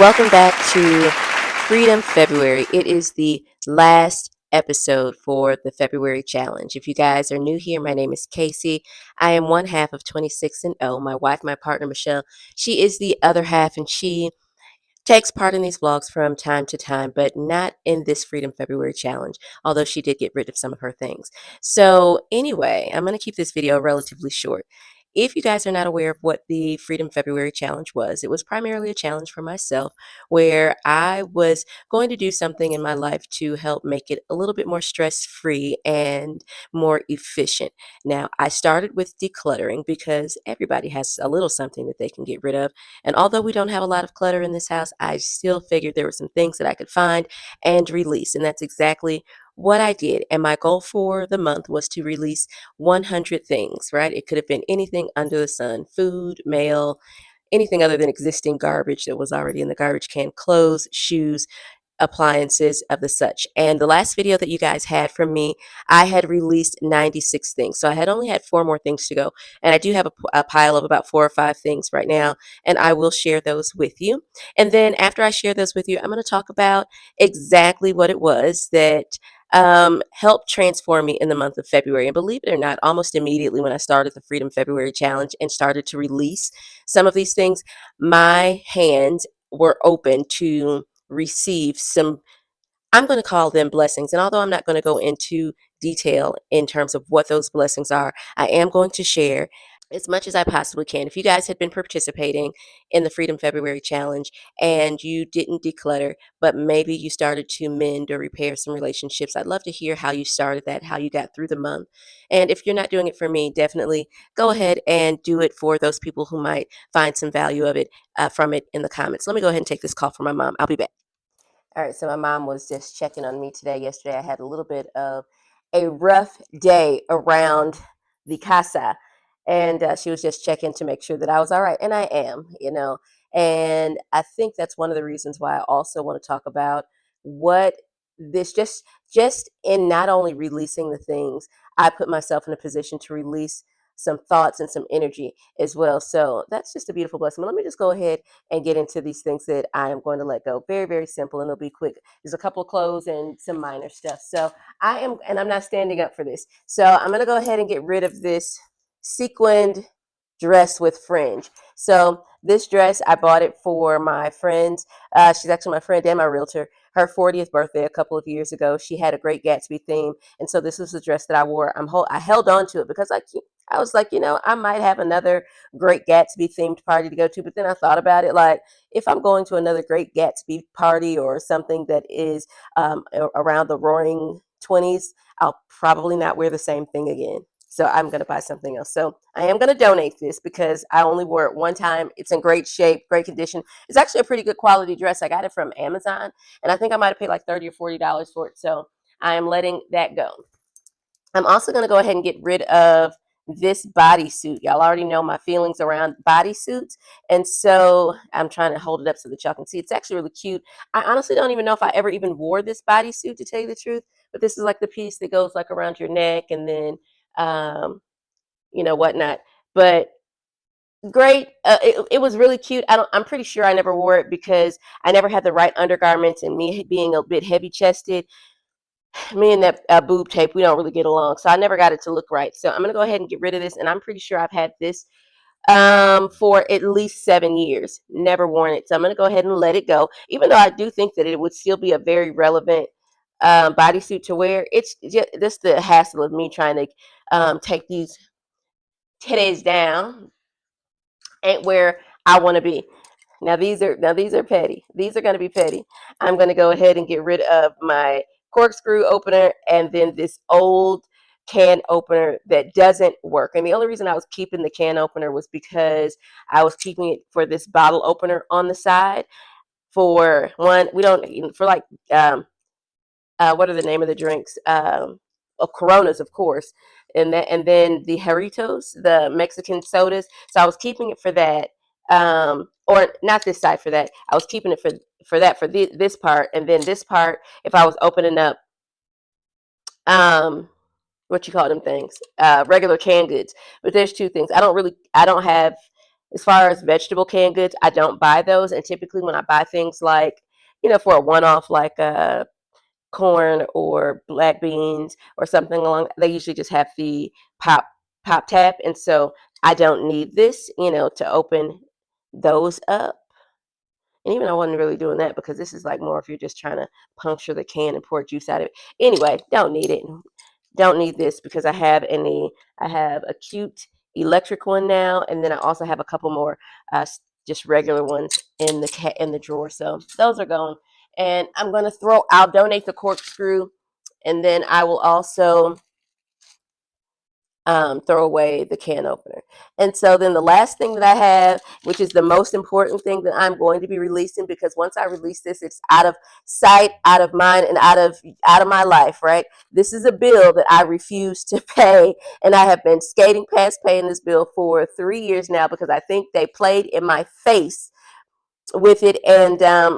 Welcome back to Freedom February. It is the last episode for the February challenge. If you guys are new here, my name is Casey. I am one half of 26 and O. My wife, my partner, Michelle, she is the other half, and she takes part in these vlogs from time to time, but not in this Freedom February challenge, although she did get rid of some of her things. So anyway, I'm going to keep this video relatively short. If you guys are not aware of what the Freedom February challenge was, it was primarily a challenge for myself where I was going to do something in my life to help make it a little bit more stress-free and more efficient. Now, I started with decluttering because everybody has a little something that they can get rid of. And although we don't have a lot of clutter in this house, I still figured there were some things that I could find and release. And that's exactly what I did. And my goal for the month was to release 100 things, right? It could have been anything under the sun: food, mail, anything other than existing garbage that was already in the garbage can, clothes, shoes, appliances of the such. And the last video that you guys had from me, I had released 96 things. So I had only had 4 more things to go. And I do have a pile of about 4 or 5 things right now, and I will share those with you. And then after I share those with you, I'm going to talk about exactly what it was that helped transform me in the month of February. And believe it or not, almost immediately when I started the Freedom February Challenge and started to release some of these things, my hands were open to receive some, I'm going to call them blessings. And although I'm not going to go into detail in terms of what those blessings are, I am going to share as much as I possibly can. If you guys had been participating in the Freedom February Challenge and you didn't declutter, but maybe you started to mend or repair some relationships, I'd love to hear how you started that, how you got through the month. And if you're not doing it for me, definitely go ahead and do it for those people who might find some value of it from it in the comments. Let me go ahead and take this call from my mom. I'll be back. All right, so my mom was just checking on me today. Yesterday, I had a little bit of a rough day around the casa, and she was just checking to make sure that I was all right, and I am. And I think that's one of the reasons why I also want to talk about what this just in not only releasing the things, I put myself in a position to release some thoughts and some energy as well. So that's just a beautiful blessing. But let me just go ahead and get into these things that I am going to let go. Very, very simple, and it'll be quick. There's a couple of clothes and some minor stuff. So and I'm not standing up for this. So I'm going to go ahead and get rid of this sequined dress with fringe. So this dress, I bought it for my friend. She's actually my friend and my realtor. Her 40th birthday a couple of years ago. She had a Great Gatsby theme, and so this was the dress that I wore. I held on to it because I was like, I might have another Great Gatsby themed party to go to. But then I thought about it, like, if I'm going to another Great Gatsby party or something that is around the roaring 20s, I'll probably not wear the same thing again. So I'm going to buy something else. So I am going to donate this because I only wore it one time. It's in great shape, great condition. It's actually a pretty good quality dress. I got it from Amazon, and I think I might have paid like $30 or $40 for it. So I am letting that go. I'm also going to go ahead and get rid of this bodysuit. Y'all already know my feelings around bodysuits. And so I'm trying to hold it up so that y'all can see. It's actually really cute. I honestly don't even know if I ever even wore this bodysuit, to tell you the truth. But this is like the piece that goes like around your neck and then, whatnot. But great. It was really cute. I'm pretty sure I never wore it because I never had the right undergarments, and me being a bit heavy chested, me and that boob tape, we don't really get along. So I never got it to look right. So I'm going to go ahead and get rid of this. And I'm pretty sure I've had this for at least 7 years. Never worn it. So I'm going to go ahead and let it go. Even though I do think that it would still be a very relevant bodysuit to wear. It's just the hassle of me trying to take these titties down ain't where I want to be. Now these are petty. These are going to be petty. I'm going to go ahead and get rid of my corkscrew opener and then this old can opener that doesn't work. And the only reason I was keeping the can opener was because I was keeping it for this bottle opener on the side. For one, we don't for like what are the name of the drinks? Coronas, of course, and then the Jarritos, the Mexican sodas. So I was keeping it for that, or not this side for that. I was keeping it for that for this part, and then this part, if I was opening up, um, what you call them things, regular canned goods. But there's two things. I don't have As far as vegetable canned goods, I don't buy those. And typically, when I buy things like, for a one off, like corn or black beans or something along, they usually just have the pop pop tap. And so I don't need this, to open those up. And even I wasn't really doing that because this is like more if you're just trying to puncture the can and pour juice out of it. Anyway, don't need it. Don't need this because I have a cute electric one now, and then I also have a couple more just regular ones in the drawer. So those are gone. And I'll donate the corkscrew, and then I will also throw away the can opener. And so then the last thing that I have, which is the most important thing that I'm going to be releasing, because once I release this, it's out of sight, out of mind, and out of my life, right? This is a bill that I refuse to pay, and I have been skating past paying this bill for 3 years now because I think they played in my face with it. And I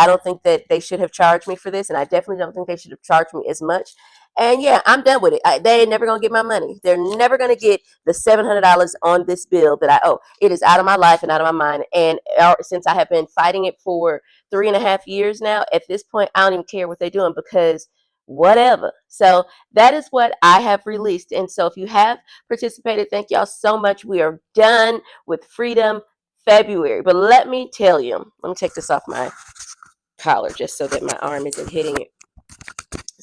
don't think that they should have charged me for this, and I definitely don't think they should have charged me as much. And yeah, I'm done with it. They ain't never gonna get my money. They're never gonna get the $700 on this bill that I owe. It is out of my life and out of my mind. And since I have been fighting it for 3.5 years now, at this point I don't even care what they're doing because whatever. So that is what I have released. And so if you have participated, thank y'all so much. We are done with Freedom February. But let me tell you, let me take this off my collar just so that my arm isn't hitting it.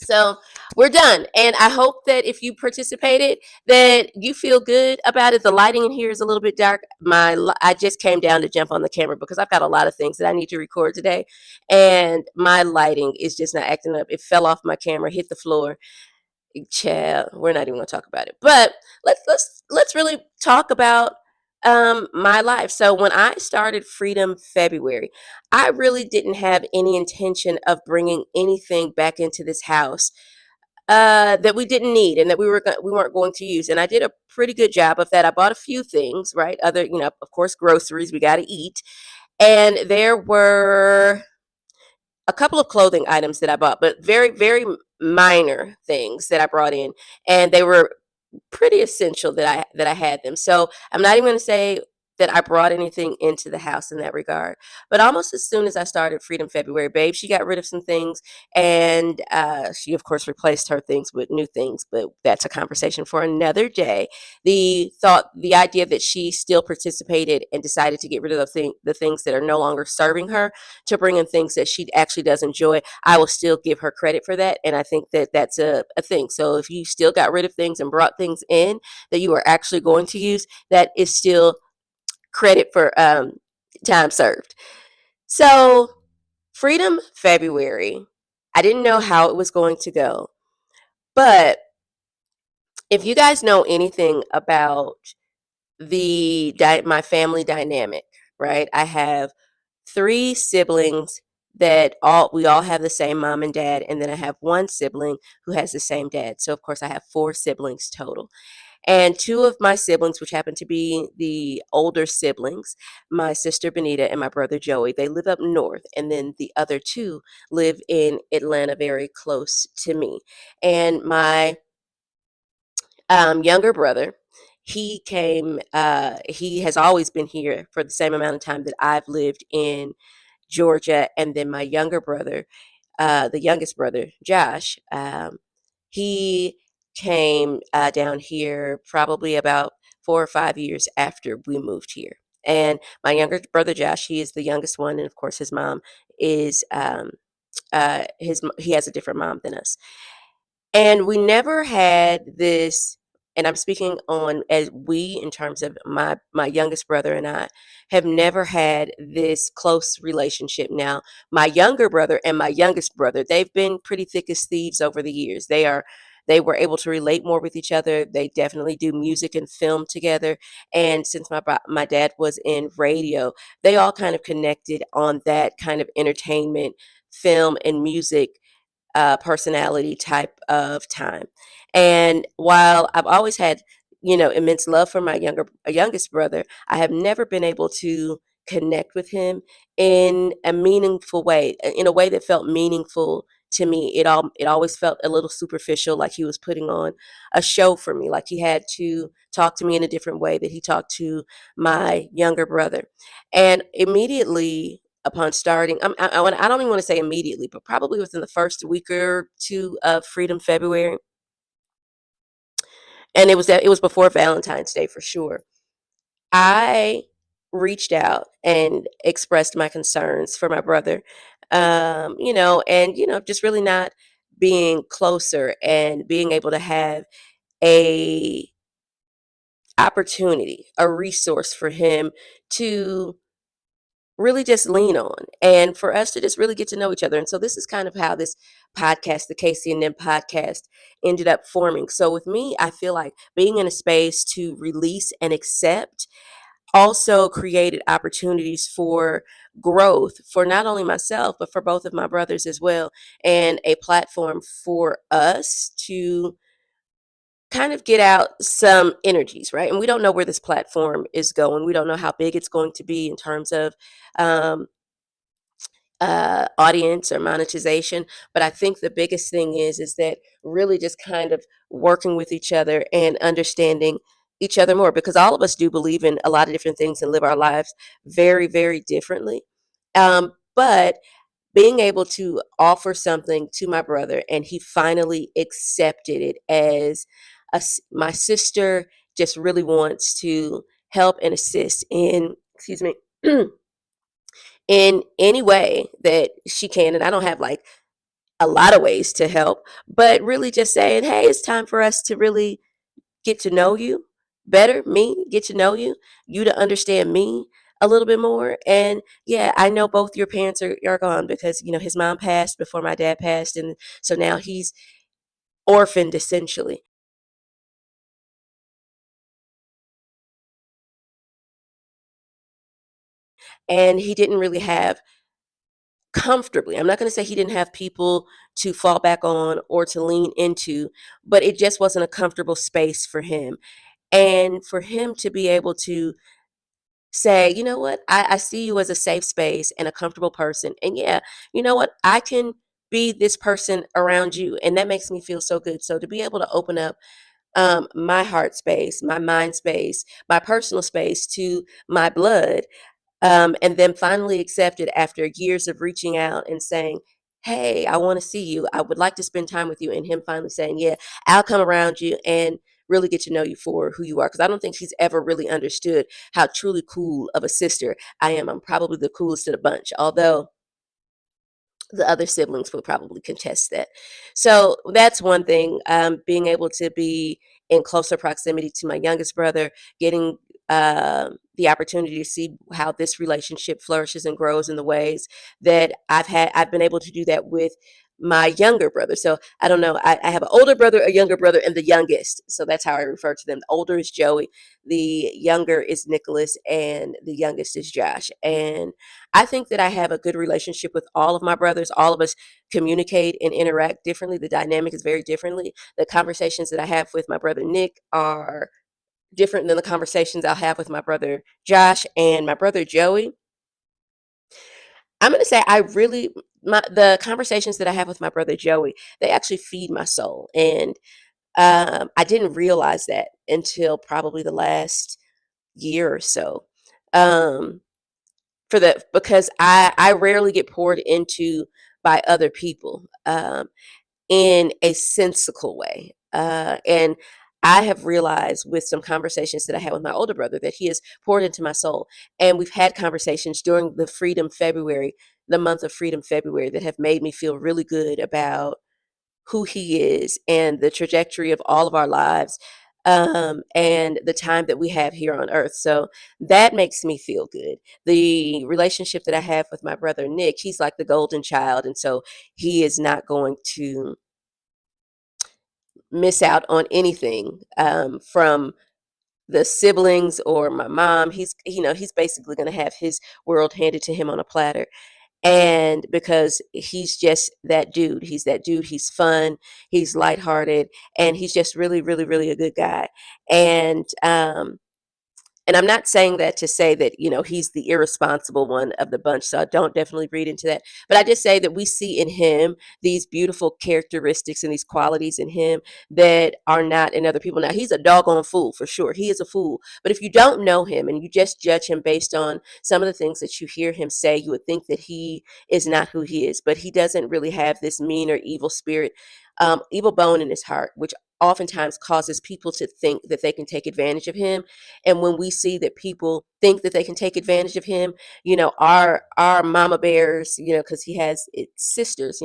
So we're done. And I hope that if you participated, that you feel good about it. The lighting in here is a little bit dark. I just came down to jump on the camera because I've got a lot of things that I need to record today. And my lighting is just not acting up. It fell off my camera, hit the floor. Child, we're not even gonna talk about it. But let's really talk about my life. So when I started Freedom February, I really didn't have any intention of bringing anything back into this house that we didn't need and that we weren't going to use. And I did a pretty good job of that. I bought a few things, right? Other, of course, groceries. We got to eat, and there were a couple of clothing items that I bought, but very, very minor things that I brought in, and they were pretty essential that I had them. So I'm not even going to say that I brought anything into the house in that regard. But almost as soon as I started Freedom February, babe, she got rid of some things, and she of course replaced her things with new things. But that's a conversation for another day. The idea that she still participated and decided to get rid of the things that are no longer serving her to bring in things that she actually does enjoy, I will still give her credit for that. And I think that that's a thing. So if you still got rid of things and brought things in that you are actually going to use, that is still credit for time served. So Freedom February, I didn't know how it was going to go. But if you guys know anything about my family dynamic, right? I have three siblings that we all have the same mom and dad, and then I have one sibling who has the same dad. So of course I have four siblings total. And two of my siblings, which happen to be the older siblings, my sister Benita and my brother Joey, they live up north. And then the other two live in Atlanta, very close to me. And my younger brother, he has always been here for the same amount of time that I've lived in Georgia. And then my younger brother, the youngest brother, Josh, he came down here probably about 4 or 5 years after we moved here. And my younger brother, Josh, he is the youngest one. And of course, his mom is, he has a different mom than us. And we never had this, and I'm speaking on as we in terms of my youngest brother and I have never had this close relationship. Now, my younger brother and my youngest brother, they've been pretty thick as thieves over the years. They were able to relate more with each other. They definitely do music and film together. And since my dad was in radio, they all kind of connected on that kind of entertainment, film, and music personality type of time. And while I've always had, immense love for my youngest brother, I have never been able to connect with him in a meaningful way, in a way that felt meaningful to me, it always felt a little superficial, like he was putting on a show for me, like he had to talk to me in a different way that he talked to my younger brother. And immediately upon starting, I don't even want to say immediately, but probably within the first week or two of Freedom February, and it was before Valentine's Day for sure. I reached out and expressed my concerns for my brother, and just really not being closer and being able to have a opportunity, a resource for him to really just lean on and for us to just really get to know each other. And so this is kind of how this podcast, the Casey and Nim podcast, ended up forming. So with me, I feel like being in a space to release and accept also created opportunities for growth for not only myself, but for both of my brothers as well, and a platform for us to kind of get out some energies, right? And we don't know where this platform is going. We don't know how big it's going to be in terms of um, audience or monetization. But I think the biggest thing is that really just kind of working with each other and understanding each other more, because all of us do believe in a lot of different things and live our lives very, very differently. But being able to offer something to my brother and he finally accepted it as my sister just really wants to help and assist in, excuse me, in any way that she can. And I don't have like a lot of ways to help, but really just saying, hey, it's time for us to really get to know you better, me, get to know you, you to understand me a little bit more. And yeah, I know both your parents are gone because, his mom passed before my dad passed. And so now he's orphaned essentially. And he didn't really have comfortably, I'm not going to say he didn't have people to fall back on or to lean into, but it just wasn't a comfortable space for him. And for him to be able to say, you know what, I see you as a safe space and a comfortable person. And yeah, you know what, I can be this person around you. And that makes me feel so good. So to be able to open up my heart space, my mind space, my personal space to my blood, and then finally accepted after years of reaching out and saying, hey, I want to see you. I would like to spend time with you. And him finally saying, yeah, I'll come around you and really get to know you for who you are. Because I don't think he's ever really understood how truly cool of a sister I am. I'm probably the coolest of the bunch, although the other siblings will probably contest that. So that's one thing. Being able to be in closer proximity to my youngest brother, getting the opportunity to see how this relationship flourishes and grows in the ways that I've been able to do that with my younger brother. So I don't know. I have an older brother, a younger brother, and the youngest. So that's how I refer to them. The older is Joey, the younger is Nicholas, and the youngest is Josh. And I think that I have a good relationship with all of my brothers. All of us communicate and interact differently. The dynamic is very differently. The conversations that I have with my brother Nick are different than the conversations I'll have with my brother Josh and my brother Joey. I'm going to say the conversations that I have with my brother Joey, they actually feed my soul. And I didn't realize that until probably the last year or so. Um, because I rarely get poured into by other people in a sensical way. And I have realized with some conversations that I had with my older brother that he has poured into my soul. And we've had conversations during the month of Freedom February, that have made me feel really good about who he is and the trajectory of all of our lives, and the time that we have here on earth. So that makes me feel good. The relationship that I have with my brother Nick, he's like the golden child. And so he is not going to miss out on anything from the siblings or my mom. He's basically going to have his world handed to him on a platter. And because he's just that dude, he's fun, he's lighthearted, and he's just really, really, really a good guy. And And I'm not saying that to say that, he's the irresponsible one of the bunch. So I don't definitely read into that. But I just say that we see in him these beautiful characteristics and these qualities in him that are not in other people. Now, he's a doggone fool for sure. He is a fool. But if you don't know him and you just judge him based on some of the things that you hear him say, you would think that he is not who he is. But he doesn't really have this mean or evil spirit, evil bone in his heart, which oftentimes causes people to think that they can take advantage of him. And when we see that people think that they can take advantage of him, our mama bears, because he has sisters,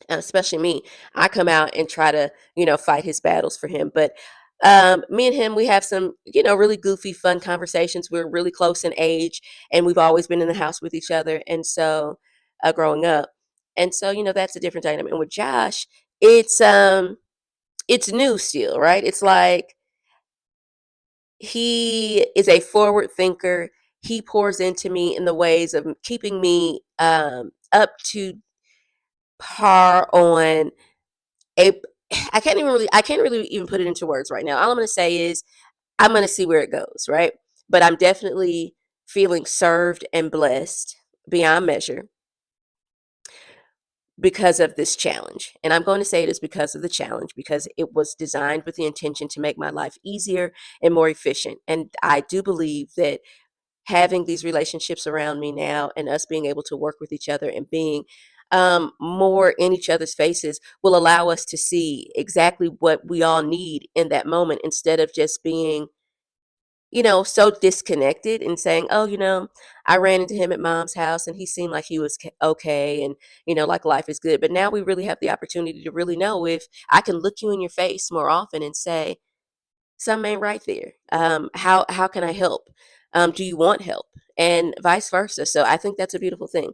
especially me, I come out and try to, fight his battles for him. But me and him, we have some, really goofy, fun conversations. We're really close in age, and we've always been in the house with each other. And so, growing up, and so, that's a different dynamic. And with Josh, it's um, it's new still, right? It's like he is a forward thinker. He pours into me in the ways of keeping me up to par on a I can't really even put it into words right now. All I'm going to say is I'm going to see where it goes, right? But I'm definitely feeling served and blessed beyond measure because of this challenge. And I'm going to say it is because of the challenge, because it was designed with the intention to make my life easier and more efficient. And I do believe that having these relationships around me now and us being able to work with each other and being more in each other's faces will allow us to see exactly what we all need in that moment, instead of just being, so disconnected and saying, oh, I ran into him at mom's house and he seemed like he was okay, and, like life is good. But now we really have the opportunity to really know if I can look you in your face more often and say, something ain't right there. How can I help? Do you want help? And vice versa. So I think that's a beautiful thing.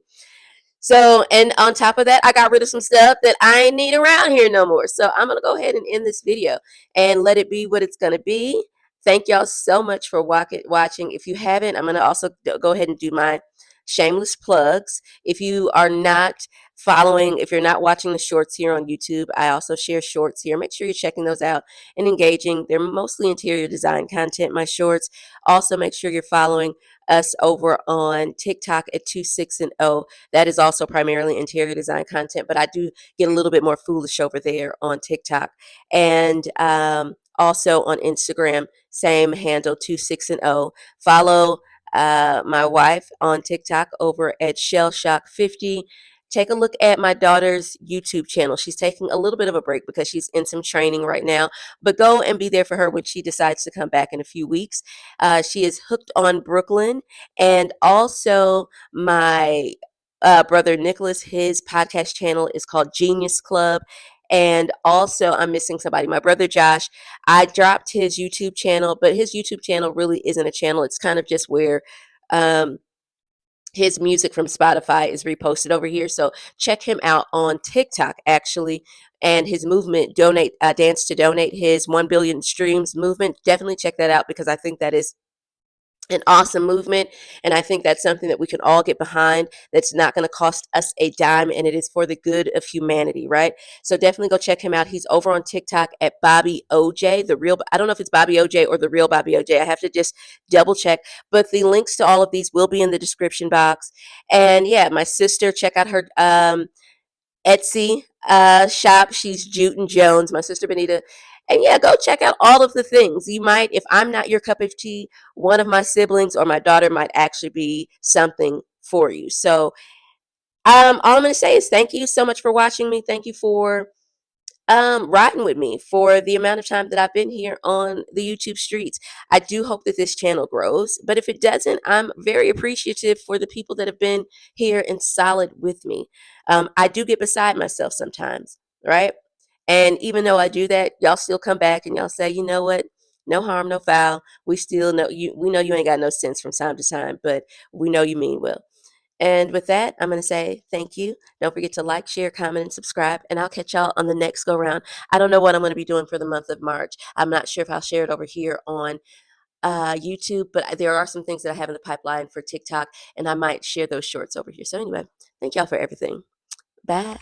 So, and on top of that, I got rid of some stuff that I ain't need around here no more. So I'm going to go ahead and end this video and let it be what it's going to be. Thank y'all so much for watching. If you haven't, I'm going to also go ahead and do my shameless plugs. If you are not following, if you're not watching the shorts here on YouTube, I also share shorts here. Make sure you're checking those out and engaging. They're mostly interior design content, my shorts. Also, make sure you're following us over on TikTok at 26and0. That is also primarily interior design content, but I do get a little bit more foolish over there on TikTok. And also on Instagram, same handle, 26and0. Follow my wife on TikTok over at Shell Shock 50. Take a look at my daughter's YouTube channel. She's taking a little bit of a break because she's in some training right now, but go and be there for her when she decides to come back in a few weeks. She is hooked on Brooklyn, and also my brother Nicholas, his podcast channel is called Genius Club. And also, I'm missing somebody. My brother Josh, I dropped his YouTube channel, but his YouTube channel really isn't a channel. It's kind of just where um, his music from Spotify is reposted over here. So check him out on TikTok, actually. And his movement, donate, dance to donate, his 1 billion streams movement. Definitely check that out, because I think that is an awesome movement, and I think that's something that we can all get behind, that's not going to cost us a dime, and it is for the good of humanity, right? So definitely go check him out. He's over on TikTok at Bobby OJ, the real, I don't know if it's Bobby OJ or the real Bobby OJ. I have to just double check, but the links to all of these will be in the description box. And yeah, my sister, check out her Etsy shop. She's Jute and Jones, my sister Benita. And yeah, go check out all of the things. You might, if I'm not your cup of tea, one of my siblings or my daughter might actually be something for you. So all I'm going to say is thank you so much for watching me. Thank you for riding with me for the amount of time that I've been here on the YouTube streets. I do hope that this channel grows, but if it doesn't, I'm very appreciative for the people that have been here and solid with me. I do get beside myself sometimes, right? And even though I do that, y'all still come back and y'all say, you know what? No harm, no foul. We still know you. We know you ain't got no sense from time to time, but we know you mean well. And with that, I'm going to say thank you. Don't forget to like, share, comment, and subscribe. And I'll catch y'all on the next go round. I don't know what I'm going to be doing for the month of March. I'm not sure if I'll share it over here on YouTube, but there are some things that I have in the pipeline for TikTok, and I might share those shorts over here. So anyway, thank y'all for everything. Bye.